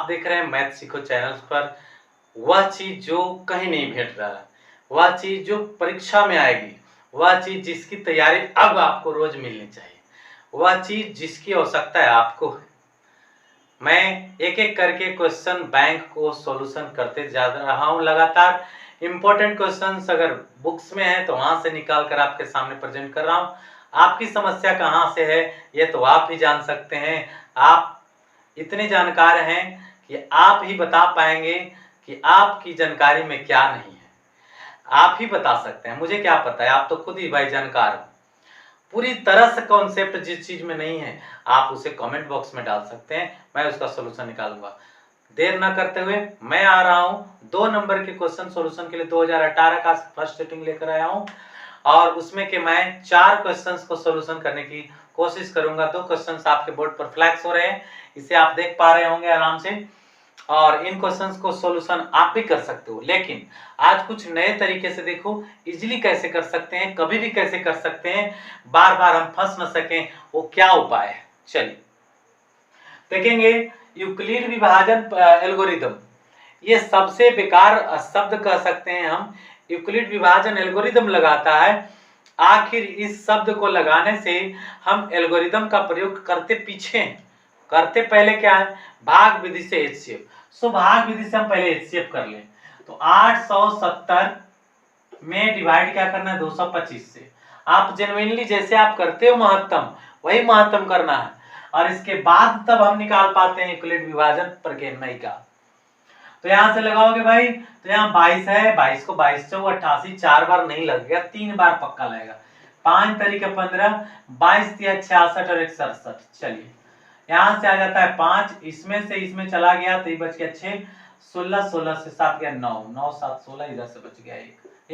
देख रहे हैं मैथ सीखो चैनल पर। वह चीज जो कहीं नहीं भेट रहा है, वह चीज जो परीक्षा में आएगी, वह चीज जिसकी तैयारी अब आपको रोज मिलनी चाहिए, वह चीज जिसकी आवश्यकता है आपको। मैं एक एक करके क्वेश्चन बैंक को सॉल्यूशन करते जा रहा हूं लगातार। इंपॉर्टेंट क्वेश्चंस अगर बुक्स में है तो वहां से निकाल कर आपके सामने प्रेजेंट कर रहा हूं। आपकी समस्या कहां से है ये तो आप ही जान सकते हैं। आप इतने जानकार हैं कि आप ही बता पाएंगे कि आपकी जानकारी में क्या नहीं है। आप ही बता सकते हैं, मुझे क्या पता है, आप तो खुद ही भाई जानकार हो। पूरी तरह से कॉन्सेप्ट जिस चीज में नहीं है आप उसे कमेंट बॉक्स में डाल सकते हैं, मैं उसका सॉल्यूशन निकालूंगा। देर ना करते हुए मैं आ रहा हूं 2 नंबर के क्वेश्चन सॉल्यूशन के लिए। 2018 का फर्स्ट सेटिंग लेकर आया हूं और उसमें के मैं 4 क्वेश्चंस को सॉल्यूशन करने की कोशिश करूंगा। 2 क्वेश्चंस आपके बोर्ड पर फ्लैक्स हो रहे हैं, इसे आप देख पा रहे होंगे आराम से, और इन क्वेश्चंस को सॉल्यूशन आप भी कर सकते हो। लेकिन आज कुछ नए तरीके से देखो, इजीली कैसे कर सकते हैं, कभी भी कैसे कर सकते हैं, बार बार हम फंस न सकें, वो क्या उपाय है। चलिए देखेंगे। यूक्लिड विभाजन एल्गोरिदम, ये सबसे बेकार शब्द कह सकते हैं हम। यूक्लिड विभाजन एल्गोरिदम लगाता है। आखिर इस शब्द को लगाने से हम एल्गोरिदम का प्रयोग करते पीछे हैं, करते पहले क्या है, भाग विधि से एचसीएफ। सो भाग विधि से हम पहले एचसीएफ कर लें तो 870 में डिवाइड क्या करना है 225 से। आप जेन्युइनली जैसे आप करते हो महत्तम, वही महत्तम करना है और इसके बाद तब हम निकाल पाते हैं यूक्लिड विभाजन प्रमेय का। तो यहां से लगाओगे भाई तो यहाँ 22 है, 22 को 22 चौक 88, 4 बार नहीं लगेगा, 3 बार पक्का लगेगा। 5 तरीके 15, 22 तिया 66 और 167। चलिए यहां से आ जाता है 5, इसमें से इसमें चला गया तो ये बच गया 6, 16, 16 से 7 गया 9, 9 7 16, इधर से बच गया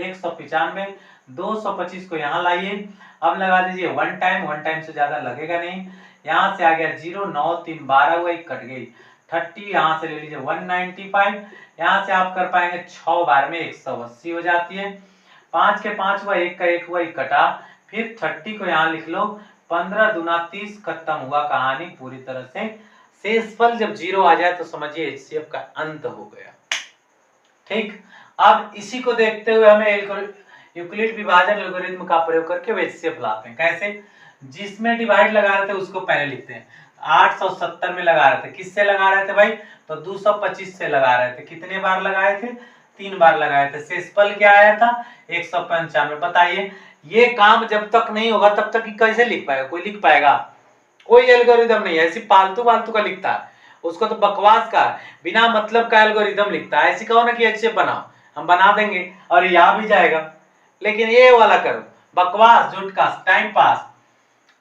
195। 225 को यहाँ लाइए, अब लगा दीजिए 1 टाइम से ज्यादा लगेगा नहीं। यहाँ से आ गया 0, 9 3 12 हुआ, 1 कट गई 30, यहाँ से ले लीजिए 195। यहाँ से आप कर पाएंगे 6 बार में 180 हो जाती है। 5 के 5 हुआ, 1 का 1 हुआ, 1 कटा, फिर 30 को यहाँ लिख लो, 15 दूना 30, खत्म हुआ कहानी पूरी तरह से। शेषफल जब 0 आ जाए तो समझिए एचसीएफ का अंत हो गया। ठीक, अब इसी को देखते हुए हमें यूक्लिड विभाजन एल्गोरिथम का प्रयोग करके एचसीएफ लाते हैं। कैसे, जिसमें डिवाइड लगा रहे थे उसको पहले लिखते हैं। 870 में लगा रहे थे, किससे लगा रहे थे भाई, तो 225 से लगा रहे थे। कितने बार लगाए थे, 3 बार लगाए थे। शेषफल क्या आया था 195। बताइए ये काम जब तक नहीं होगा तब तक कैसे लिख पाएगा, कोई लिख पाएगा? कोई एल्गोरिदम नहीं है, ऐसी फालतू का लिखता है, उसको तो बकवास का बिना मतलब का एल्गोरिदम लिखता है। ऐसी कहो ना कि अच्छे बनाओ, हम बना देंगे और ये आ भी जाएगा, लेकिन ये वाला करो बकवास, झूठ का टाइम पास।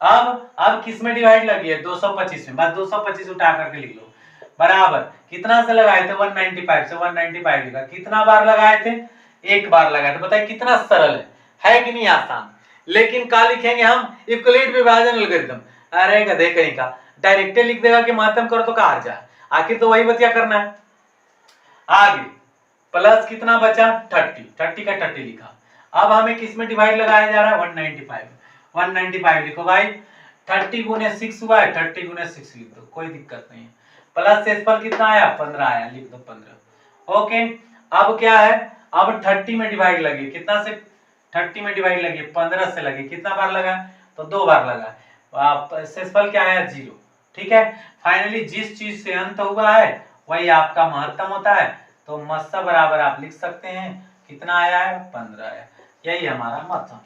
अब किस में डिवाइड लगी है 225 में, बस 225 उठा करके लिख लो। बराबर कितना से लगाए थे 195 से 195 लिखा। कितना बार लगाए थे, 1 बार लगाए थे। बताइए कितना सरल है कि नहीं आसान। लेकिन क्या लिखेंगे हम, यूक्लिड विभाजन एल्गोरिथम। अरे गधे कहीं का, डायरेक्ट लिख देगा कि महत्तम करो तो कहा जा, आखिर तो वही बतिया करना है। आगे प्लस कितना बचा 30 का 30 लिखा। अब हमें किस में डिवाइड लगाया जा रहा है 195 लिखो भाई। 30 गुने 6 हुआ है, 30 गुने 6 लिख दो, कोई दिक्कत नहीं है। प्लस शेषफल कितना आया 15 आया, लिख दो 15। ओके, अब क्या है, अब 30 में डिवाइड लगी, कितना से 30 में डिवाइड लगी 15 से लगी। कितना बार लगा, तो 2 बार लगा। शेषफल क्या आया 0। ठीक है, फाइनली जिस चीज से अंत हुआ है वही आपका महत्तम होता है, तो मस्सा बराबर आप लिख सकते हैं। कितना आया है 15 आया, यही हमारा महत्तम।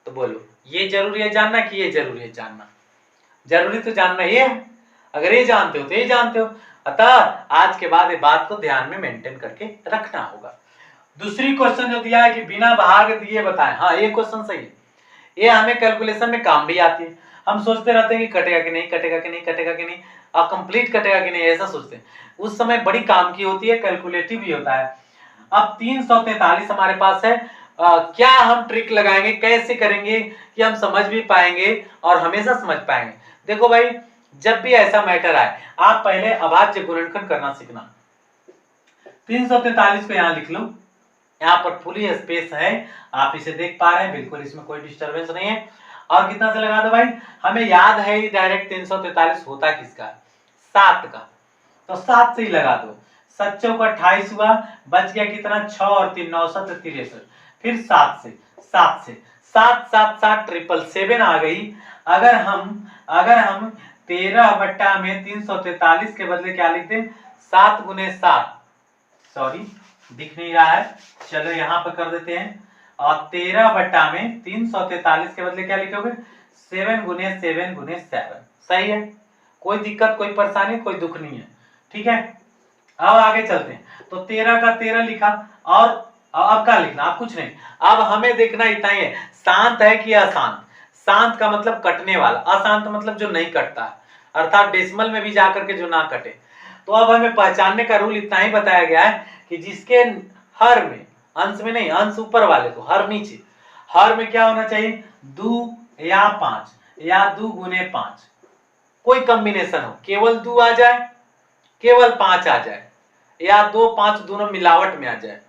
तो बोलो ये जरूरी है जानना कि ये जरूरी है जानना? जरूरी तो जानना ही है, अगर ये जानते हो तो ये जानते हो। अतः आज के बाद ये बात को ध्यान में मेंटेन करके रखना होगा। दूसरी क्वेश्चन जो दिया है कि बिना भाग दिए बताएं, हाँ ये क्वेश्चन सही है, ये हमें कैलकुलेशन में काम भी आती है। हम सोचते रहते हैं कि कटेगा कि नहीं, कटेगा कि नहीं, कटेगा कि नहीं, कंप्लीट कटेगा कि नहीं, ऐसा सोचते हैं। उस समय बड़ी काम की होती है, कैलकुलेटिव भी होता है। अब 343 हमारे पास है। क्या हम ट्रिक लगाएंगे, कैसे करेंगे कि हम समझ भी पाएंगे और हमेशा समझ पाएंगे। देखो भाई, जब भी ऐसा मैटर आए आप पहले अभाज्य गुणनखंड करना सीखना। 343 को यहाँ लिख लो, यहाँ पर फुली स्पेस है, आप इसे देख पा रहे हैं, बिल्कुल इसमें कोई डिस्टरबेंस नहीं है। और कितना से लगा दो भाई, हमें याद है डायरेक्ट 343 होता किसका, 7 का। तो 7 से ही लगा दो। 7 चौक 28 हुआ, बच गया कितना 6 और 3 9 7 63। फिर 7 से 7 7 7 7 आ गई। अगर हम 13 में 343 के बदले क्या लिखते हैं 7 गुने 7, सॉरी दिख नहीं रहा है, चलो यहां पर कर देते हैं। और 13 में 343 के बदले क्या लिखोगे 7 गुने 7 गुने 7। सही है, कोई दिक्कत कोई परेशानी कोई दुख नहीं है, ठीक है। अब आगे चलते हैं। तो 13 का 13 लिखा, और अब क्या लिखना, अब कुछ नहीं। अब हमें देखना इतना ही है, शांत है कि अशांत। शांत का मतलब कटने वाला, अशांत मतलब जो नहीं कटता, अर्थात डेसिमल में भी जाकर के जो ना कटे। तो अब हमें पहचानने का रूल इतना ही बताया गया है कि जिसके हर में, अंश में नहीं, अंश ऊपर वाले को, हर नीचे, हर में क्या होना चाहिए 2 या 5 या 2 गुने 5, कोई कॉम्बिनेशन हो, केवल 2 आ जाए, केवल 5 आ जाए, या 2 5 दोनों मिलावट में आ जाए।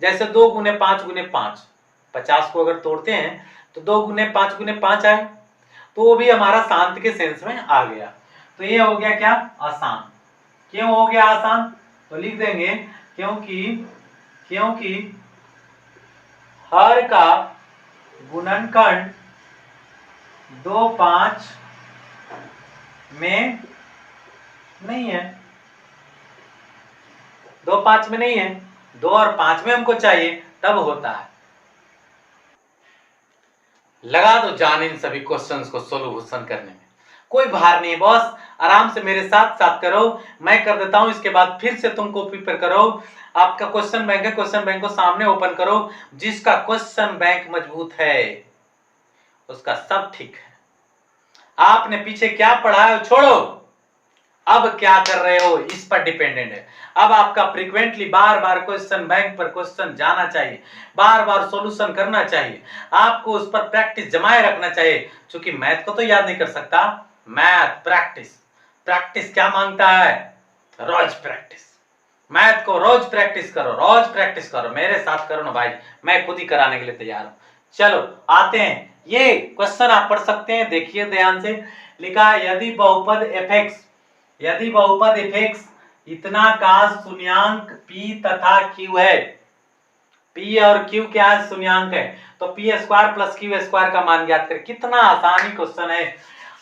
जैसे 2 गुने 5 गुने 5, 50 को अगर तोड़ते हैं तो 2 गुने 5 गुने 5 आए, तो वो भी हमारा शांत के सेंस में आ गया। तो ये हो गया क्या अशांत। क्यों हो गया अशांत, तो लिख देंगे क्योंकि हर का गुणनखंड 2 5 में नहीं है, 2 5 में नहीं है, 2 और 5 में हमको चाहिए, तब होता है। लगा दो जान इन सभी क्वेश्चंस को सोल्यूशन करने में, कोई भार नहीं बॉस, आराम से मेरे साथ साथ करो, मैं कर देता हूं, इसके बाद फिर से तुम कॉपी पर करो। आपका क्वेश्चन बैंक है, क्वेश्चन बैंक को सामने ओपन करो, जिसका क्वेश्चन बैंक मजबूत है उसका सब ठीक है। आपने पीछे क्या पढ़ा है छोड़ो, अब क्या कर रहे हो इस पर डिपेंडेंट है। अब आपका फ्रीक्वेंटली बार बार क्वेश्चन बैंक पर क्वेश्चन जाना चाहिए, बार बार सॉल्यूशन करना चाहिए, आपको उस पर प्रैक्टिस जमाए रखना चाहिए। क्योंकि मैथ को तो याद नहीं कर सकता, मैथ प्रैक्टिस क्या मांगता है, रोज प्रैक्टिस। मैथ को रोज प्रैक्टिस करो, मेरे साथ करो ना भाई, मैं खुद ही कराने के लिए तैयार हूं। चलो आते हैं, ये क्वेश्चन आप पढ़ सकते हैं, देखिए ध्यान से। लिखा है यदि बहुपद f(x) इतना का शून्यांक p तथा q है, p और q क्या है शून्यांक है, तो p square plus q square का मान ज्ञात करें। कितना आसानी क्वेश्चन है,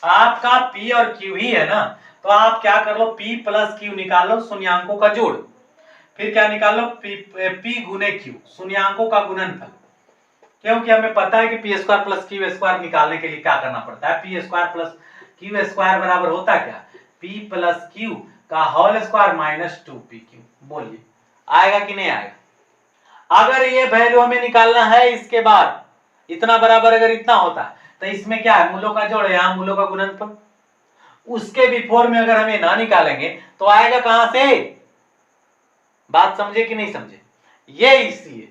आपका p और q ही है ना, तो आप क्या कर लो p प्लस q निकाल लो, शून्यांकों का जोड़, फिर क्या निकाल लो p गुने q, शून्यांकों का गुणनफल। क्योंकि हमें पता है कि p square plus q square निकालने के लिए क्या करना पड़ता है, p square plus q square बराबर होता क्या, p प्लस q का होल स्क्वायर माइनस 2pq। बोलिए आएगा कि नहीं आएगा। अगर ये वैल्यू हमें निकालना है, इसके बाद इतना बराबर अगर इतना होता है तो इसमें क्या है मूलों का जोड़ है, यहां मूलों का गुणनफल। उसके बिफोर में अगर हमें ना निकालेंगे तो आएगा कहां से, बात समझे कि नहीं समझे, ये इसलिए।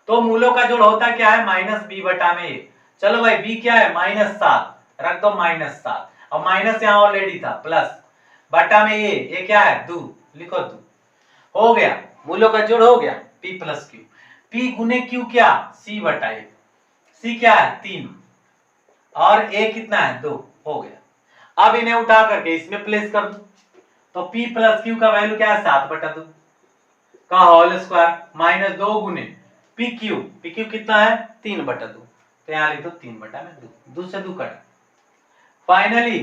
तो मूलों का जोड़ होता क्या है माइनस b बटा में a। चलो भाई b क्या है -7, रख दो -7, और माइनस यहां ऑलरेडी था, प्लस बटा में a क्या है 2, लिखो 2, हो गया मूलों का जोड़ हो गया p प्लस q। p गुने q क्या c बटा a, c क्या है 3 और a कितना है 2, हो गया। अब इन्हें उठा करके इसमें प्लेस कर दो, तो p प्लस q का वैल्यू क्या है 7 बटा 2 का होल स्क्वायर माइनस 2 गुने pq कितना है 3 बटा 2, तो यहां लिख दो 3 बटा में 2, 2 से 2 कटा। फाइनली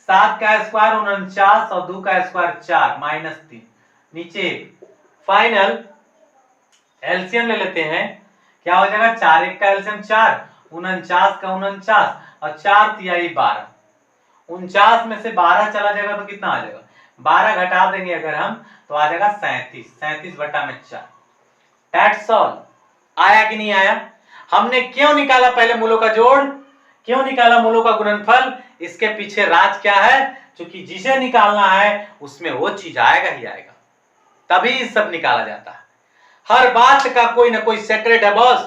7 का स्क्वायर 49 और 2 का स्क्वायर 4 माइनस 3, नीचे फाइनल एलसीएम ले लेते हैं, क्या हो जाएगा 4 1 का एलसीएम 4, 49 का 49 और 4 तिहाई 12, 49 में से 12 चला जाएगा तो कितना आ जाएगा, 12 घटा देंगे अगर हम तो आ जाएगा 37 बटा में 4। That's all. आया कि नहीं आया। हमने क्यों निकाला पहले मूलों का जोड़, क्यों निकाला मूलों का गुणनफल, इसके पीछे राज क्या है, क्योंकि जिसे निकालना है उसमें वो चीज आएगा ही आएगा, तभी सब निकाला जाता है। हर बात का कोई ना कोई सेक्रेट है बॉस,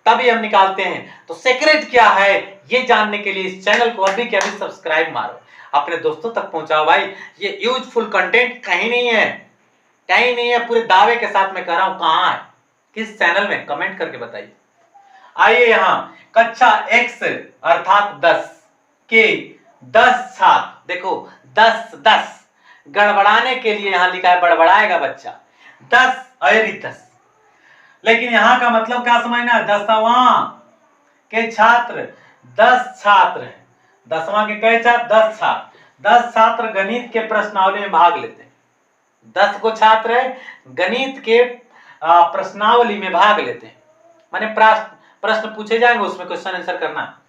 तभी हम निकालते हैं। तो सेक्रेट क्या है ये जानने के लिए इस चैनल को अभी के अभी सब्सक्राइब मारो, अपने दोस्तों तक पहुंचाओ भाई। ये यूजफुल कंटेंट कहीं नहीं है, पूरे दावे के साथ मैं कह रहा हूं, कहां है, किस चैनल में, कमेंट करके बताइए। आइए यहां कक्षा x अर्थात 10 के 10 छात्र, देखो 10 गड़बड़ाने के लिए यहाँ लिखा है बड़बड़ाएगा बच्चा 10 और 10। लेकिन यहाँ का मतलब क्या समझना, 10वां के छात्र 10 छात्र हैं। 10वां के कई छात्र, 10 छात्र। 10 छात्र गणित के प्रश्नावली में भाग लेते हैं। 10 को छात्र है गणित के प्रश्नावली में भाग लेते हैं, माने प्रश्न पूछे जाएंगे, उसमें क्वेश्चन आंसर करना।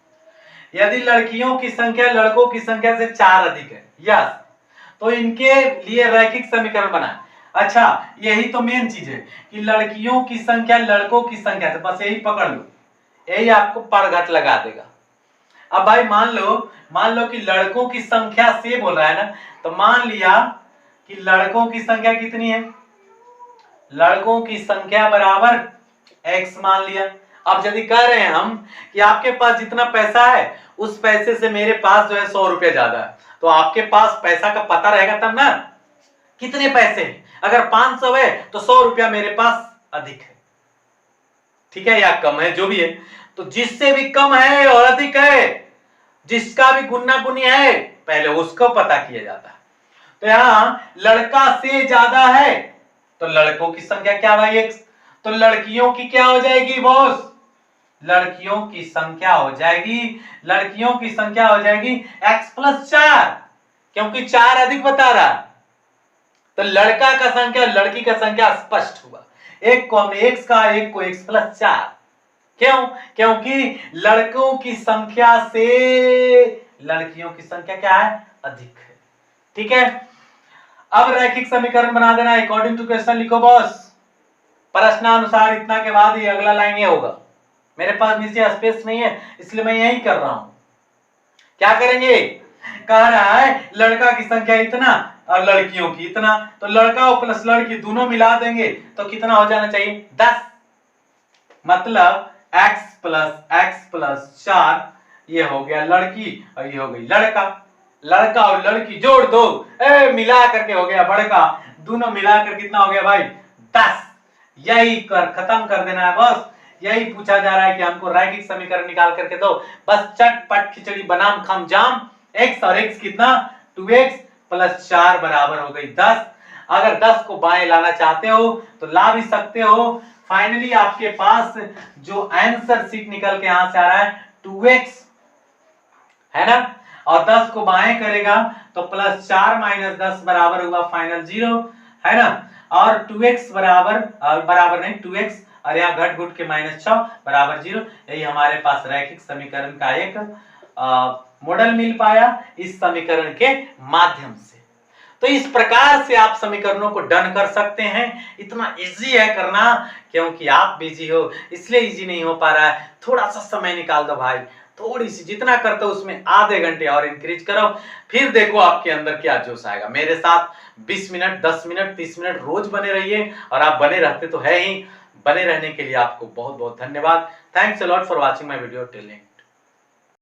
यदि लड़कियों की संख्या लड़कों की संख्या से 4 अधिक है, यस, तो इनके लिए रैखिक समीकरण बनाए। अच्छा, यही तो मेन चीज है कि लड़कियों की संख्या लड़कों की संख्या से, बस यही पकड़ लो, यही आपको परघट लगा देगा। अब भाई मान लो कि लड़कों की संख्या से बोल रहा है ना, तो मान लिया कि लड़कों की संख्या कितनी है, लड़कों की संख्या बराबर x मान लिया। अब यदि कह रहे हैं हम कि आपके पास जितना पैसा है उस पैसे से मेरे पास जो है 100 रुपया ज्यादा है, तो आपके पास पैसा का पता रहेगा तब ना कितने पैसे हैं। अगर 500 है तो 100 रुपया मेरे पास अधिक है, ठीक है, या कम है, जो भी है। तो जिससे भी कम है और अधिक है, जिसका भी गुना गुनी है, पहले उसको पता किया जाता है। तो यहां लड़का से ज्यादा है तो लड़कों की संख्या क्या भाई x, तो लड़कियों की क्या हो जाएगी बॉस, लड़कियों की संख्या हो जाएगी x + 4, क्योंकि 4 अधिक बता रहा। तो लड़का का संख्या लड़की का संख्या स्पष्ट हुआ, एक को हमने x का, एक को x + 4। क्यों, क्योंकि लड़कों की संख्या से लड़कियों की संख्या क्या है, अधिक है, ठीक है। अब रैखिक समीकरण बना देना अकॉर्डिंग टू क्वेश्चन लिखो बॉस, प्रश्नानुसार इतना के बाद ये अगला लाइन ये होगा। मेरे पास नीचे स्पेस नहीं है इसलिए मैं यही कर रहा हूं। क्या करेंगे, कह रहा है लड़का की संख्या इतना और लड़कियों की इतना, तो लड़का प्लस लड़की दोनों मिला देंगे तो कितना हो जाना चाहिए, 10। मतलब x + 4 ये हो गया लड़की और ये हो गई लड़का। लड़का और लड़की जोड़ दो, मिला करके हो गया बड़का, दोनों मिलाकर कितना हो गया भाई, 10। यही कर खत्म कर देना है बस। यही पूछा जा रहा है कि हमको रैखिक समीकरण निकाल करके दो, बस चटपट खिचड़ी बनाम खम जाम। x और x कितना, 2x + 4 बराबर हो गई 10। अगर 10 को बाएं लाना चाहते हो तो ला भी सकते हो। फाइनली आपके पास जो आंसर सीट निकल के यहां से आ रहा है 2x है ना, और 10 को बाएं करेगा तो +4 - 10 बराबर हुआ फाइनल 0 है ना, और 2x बराबर नहीं 2x और यहाँ घट घुट के -6 बराबर 0। यही हमारे पास रैखिक समीकरण का एक मॉडल मिल पाया इस समीकरण के माध्यम से। तो इस प्रकार से आप समीकरणों को डन कर सकते हैं। इतना इजी है करना, क्योंकि आप बिजी हो इसलिए इजी नहीं हो पा रहा है। थोड़ा सा समय निकाल दो भाई, थोड़ी सी, जितना करते हो उसमें आधे घंटे और इंक्रीज करो, फिर देखो आपके अंदर क्या जोश आएगा। मेरे साथ 20 मिनट, 10 मिनट, 30 मिनट रोज बने रहिए, और आप बने रहते तो है ही। बने रहने के लिए आपको बहुत बहुत धन्यवाद। Thanks a lot for watching my video till next.